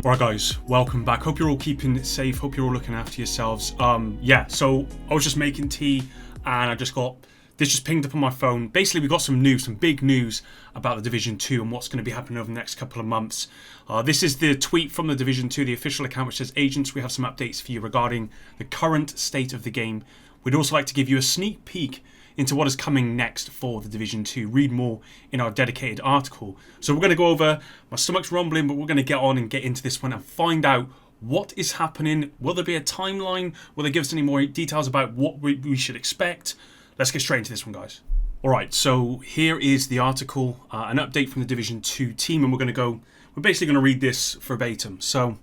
Alright guys, welcome back. Hope you're all keeping safe, hope you're all looking after yourselves. So I was just making tea and I just got this just pinged up on my phone. Basically we got some news, some big news about the Division 2 and what's going to be happening over the next couple of months. This is the tweet from the Division 2, the official account, which says, "Agents, we have some updates for you regarding the current state of the game. We'd also like to give you a sneak peek into what is coming next for the Division 2. Read more in our dedicated article." So we're going to go over, my stomach's rumbling, but we're going to get on and get into this one and find out what is happening. Will there be a timeline? Will they give us any more details about what we should expect? Let's get straight into this one, guys. Alright, so here is the article, an update from the Division 2 team, and we're basically going to read this verbatim. So,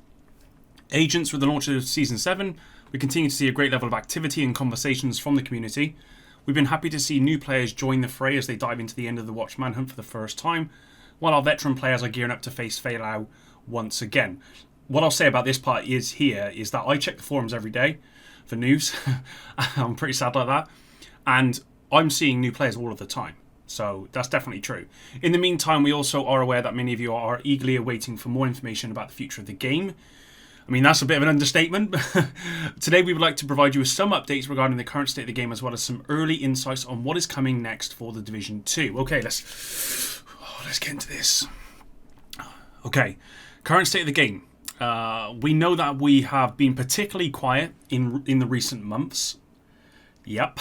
agents, with the launch of Season 7, we continue to see a great level of activity and conversations from the community. We've been happy to see new players join the fray as they dive into the end of the Watch Manhunt for the first time, while our veteran players are gearing up to face Fallout once again. What I'll say about this part is that I check the forums every day for news. I'm pretty sad like that. And I'm seeing new players all of the time. So that's definitely true. In the meantime, we also are aware that many of you are eagerly awaiting for more information about the future of the game. I mean, that's a bit of an understatement. Today we would like to provide you with some updates regarding the current state of the game, as well as some early insights on what is coming next for the Division 2. Okay, let's get into this. Okay, current state of the game. We know that we have been particularly quiet in the recent months. Yep.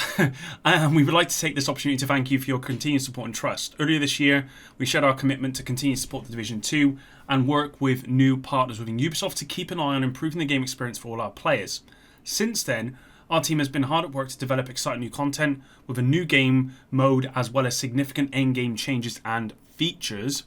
And we would like to take this opportunity to thank you for your continued support and trust. Earlier this year, we shared our commitment to continue to support the Division 2 and work with new partners within Ubisoft to keep an eye on improving the game experience for all our players. Since then, our team has been hard at work to develop exciting new content with a new game mode as well as significant endgame changes and features.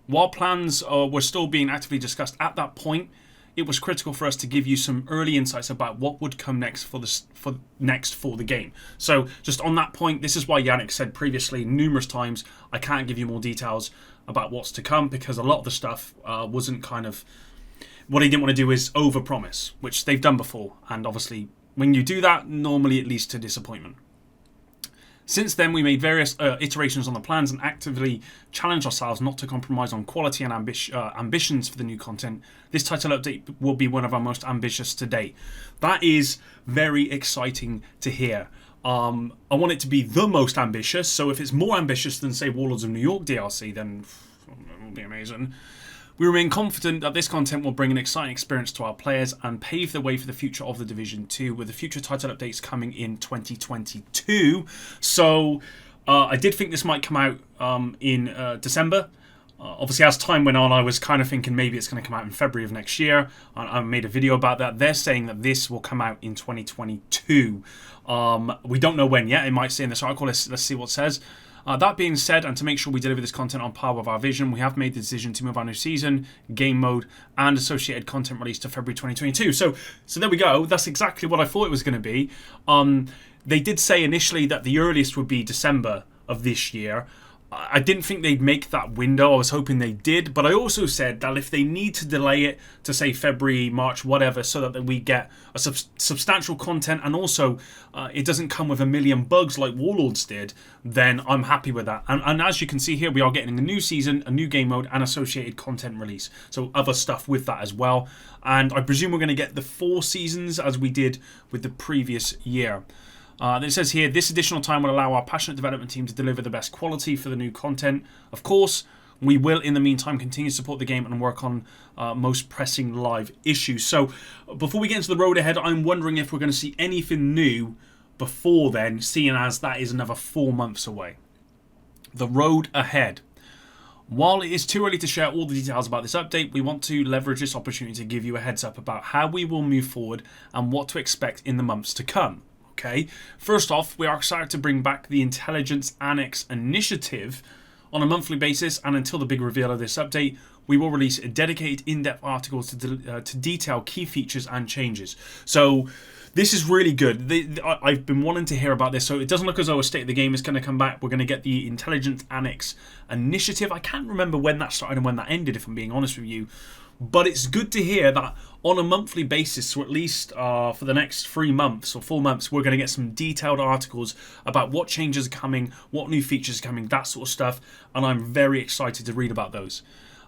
While plans were still being actively discussed at that point, it was critical for us to give you some early insights about what would come next for the game. So just on that point, this is why Yannick said previously numerous times, I can't give you more details about what's to come, because a lot of the stuff wasn't kind of... What he didn't want to do is overpromise, which they've done before. And obviously, when you do that, normally it leads to disappointment. Since then, we made various iterations on the plans and actively challenged ourselves not to compromise on quality and ambitions for the new content. This title update will be one of our most ambitious to date. That is very exciting to hear. I want it to be the most ambitious, so if it's more ambitious than, say, Warlords of New York DLC, then it will be amazing. We remain confident that this content will bring an exciting experience to our players and pave the way for the future of the Division 2, with the future title updates coming in 2022. So I did think this might come out in December. Obviously, as time went on, I was kind of thinking maybe it's going to come out in February of next year. I made a video about that. They're saying that this will come out in 2022. We don't know when yet. It might say in this article. Let's see what it says. That being said, and to make sure we deliver this content on par with our vision, we have made the decision to move our new season, game mode, and associated content release to February 2022. So there we go. That's exactly what I thought it was going to be. They did say initially that the earliest would be December of this year. I didn't think they'd make that window. I was hoping they did. But I also said that if they need to delay it to, say, February, March, whatever, so that we get a substantial content and also it doesn't come with a million bugs like Warlords did, then I'm happy with that. And as you can see here, we are getting a new season, a new game mode, and associated content release. So other stuff with that as well. And I presume we're going to get the 4 seasons as we did with the previous year. It says here, this additional time will allow our passionate development team to deliver the best quality for the new content. Of course, we will, in the meantime, continue to support the game and work on most pressing live issues. So, before we get into the road ahead, I'm wondering if we're going to see anything new before then, seeing as that is another 4 months away. The road ahead. While it is too early to share all the details about this update, we want to leverage this opportunity to give you a heads up about how we will move forward and what to expect in the months to come. Okay, first off, we are excited to bring back the Intelligence Annex initiative on a monthly basis, and until the big reveal of this update, we will release dedicated in-depth articles to detail key features and changes. So this is really good. I've been wanting to hear about this, so it doesn't look as though a state of the game is going to come back. We're going to get the Intelligence Annex initiative. I can't remember when that started and when that ended, if I'm being honest with you. But it's good to hear that on a monthly basis, so at least for the next 3 months or 4 months, we're going to get some detailed articles about what changes are coming, what new features are coming, that sort of stuff. And I'm very excited to read about those.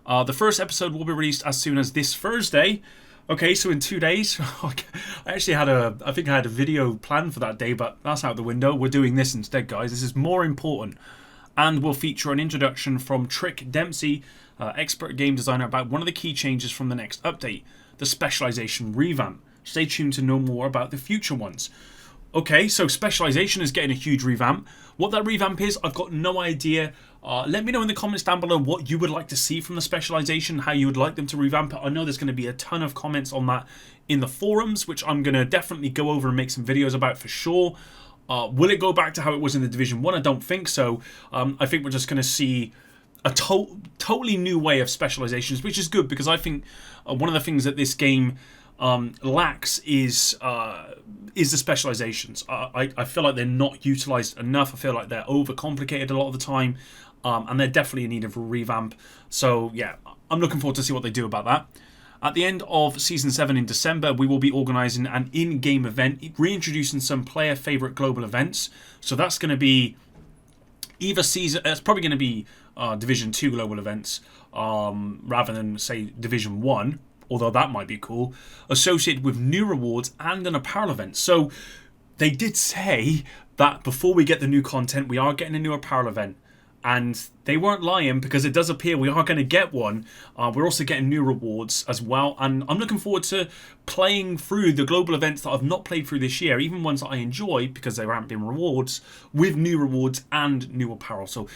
The first episode will be released as soon as this Thursday. Okay, so in 2 days. I think I had a video planned for that day, but that's out the window. We're doing this instead, guys. This is more important. And will feature an introduction from Trick Dempsey, expert game designer, about one of the key changes from the next update, the Specialization Revamp. Stay tuned to know more about the future ones. Okay, so Specialization is getting a huge revamp. What that revamp is, I've got no idea. Let me know in the comments down below what you would like to see from the Specialization, how you would like them to revamp it. I know there's going to be a ton of comments on that in the forums, which I'm going to definitely go over and make some videos about for sure. Will it go back to how it was in the Division 1? I don't think so. I think we're just going to see a totally new way of Specializations, which is good, because I think one of the things that this game lacks is the Specializations. I feel like they're not utilized enough. I feel like they're overcomplicated a lot of the time, and they're definitely in need of a revamp. So yeah, I'm looking forward to see what they do about that. At the end of Season 7 in December, we will be organising an in-game event, reintroducing some player favourite global events. So that's going to be it's probably going to be Division 2 global events, rather than, say, Division 1, although that might be cool, associated with new rewards and an apparel event. So they did say that before we get the new content, we are getting a new apparel event. And they weren't lying, because it does appear we are going to get one. We're also getting new rewards as well. And I'm looking forward to playing through the global events that I've not played through this year, even ones that I enjoy because there haven't been rewards, with new rewards and new apparel. So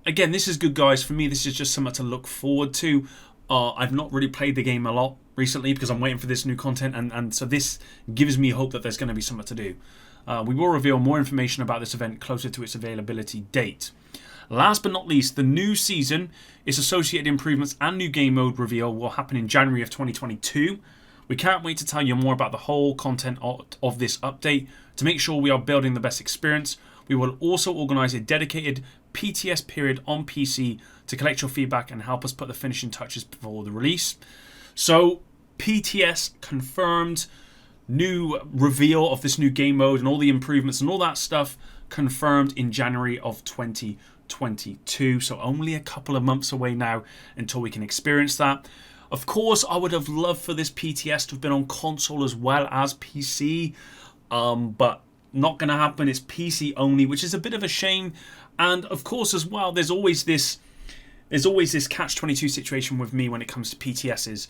again, this is good, guys. For me, this is just something to look forward to. I've not really played the game a lot recently because I'm waiting for this new content. And so this gives me hope that there's going to be something to do. We will reveal more information about this event closer to its availability date. Last but not least, the new season, its associated improvements and new game mode reveal will happen in January of 2022. We can't wait to tell you more about the whole content of this update. To make sure we are building the best experience, we will also organise a dedicated PTS period on PC to collect your feedback and help us put the finishing touches before the release. So, PTS confirmed, new reveal of this new game mode and all the improvements and all that stuff confirmed in January of 2022. So only a couple of months away now until we can experience that. Of course, I would have loved for this PTS to have been on console as well as PC, but not going to happen. It's PC only, which is a bit of a shame. And of course, as well, there's always this catch-22 situation with me when it comes to PTSs.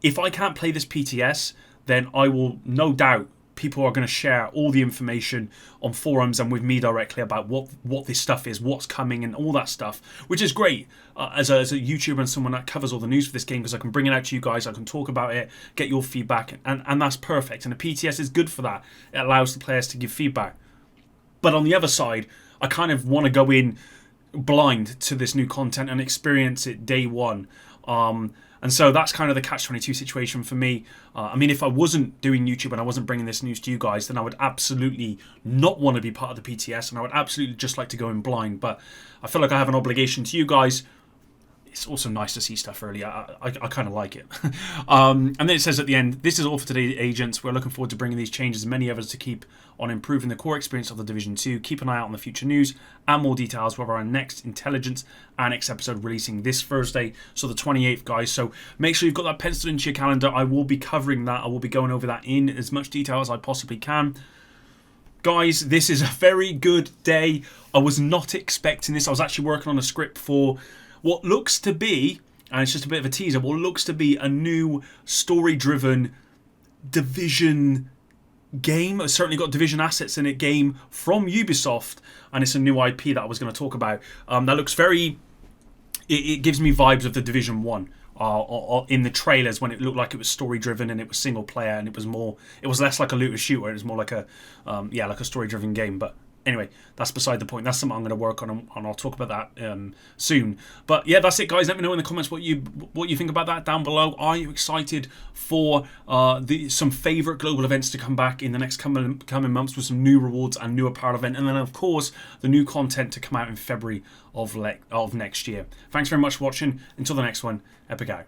If I can't play this PTS, then I will, no doubt, people are going to share all the information on forums and with me directly about what this stuff is, what's coming, and all that stuff, which is great as a YouTuber and someone that covers all the news for this game, because I can bring it out to you guys, I can talk about it, get your feedback, and that's perfect. And the PTS is good for that. It allows the players to give feedback. But on the other side, I kind of want to go in blind to this new content and experience it day one. And so that's kind of the catch-22 situation for me. I mean, if I wasn't doing YouTube and I wasn't bringing this news to you guys, then I would absolutely not want to be part of the PTS, and I would absolutely just like to go in blind. But I feel like I have an obligation to you guys. It's also nice to see stuff early. I kind of like it. And then it says at the end, this is all for today, agents. We're looking forward to bringing these changes and many others to keep on improving the core experience of the Division 2. Keep an eye out on the future news and more details with our next Intelligence Annex episode releasing this Thursday, so the 28th, guys. So make sure you've got that penciled into your calendar. I will be covering that. I will be going over that in as much detail as I possibly can. Guys, this is a very good day. I was not expecting this. I was actually working on a script for what looks to be, and it's just a bit of a teaser, what looks to be a new story-driven Division game. It's certainly got Division assets in it, game from Ubisoft, and it's a new IP that I was going to talk about. That looks very... It gives me vibes of the Division 1 in the trailers, when it looked like it was story-driven and it was single-player, and it was less like a looter-shooter. It was more like like a story-driven game, but... Anyway, that's beside the point. That's something I'm going to work on, and I'll talk about that soon. But yeah, that's it, guys. Let me know in the comments what you think about that down below. Are you excited for some favourite global events to come back in the next coming months with some new rewards and new apparel event, and then of course the new content to come out in February of next year? Thanks very much for watching. Until the next one, epic out.